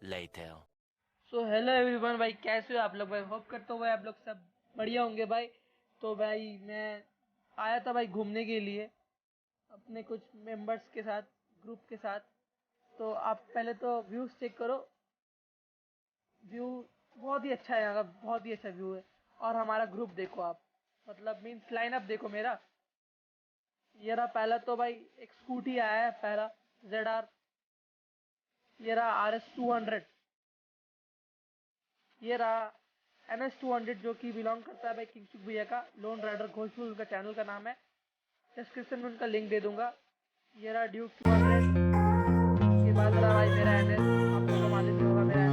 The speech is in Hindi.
later. सो हेलो एवरीवन भाई, कैसे हो आप लोग भाई? होप करता हूँ भाई आप लोग सब बढ़िया होंगे भाई। तो भाई मैं आया था भाई घूमने के लिए अपने कुछ मेंबर्स के साथ, ग्रुप के साथ। तो आप पहले तो व्यूज चेक करो। व्यू बहुत ही अच्छा है, यहाँ का बहुत ही अच्छा व्यू है। और हमारा ग्रुप देखो आप, मतलब मीन्स लाइनअप देखो मेरा। ये रहा पहला तो भाई, एक स्कूटी आया है पहला, ZR। ये रहा RS 200। ये रहा MS 200 जो कि बिलोंग करता है भाई किंगसुक भैया का, लोन राइडर घोषफुल उनका चैनल का नाम है। डिस्क्रिप्शन में उनका लिंक दे दूंगा। ये रहा ड्यूक 200। इसके बाद रहा भाई मेरा NS, आप लोगों को मालूम ही होगा मेरा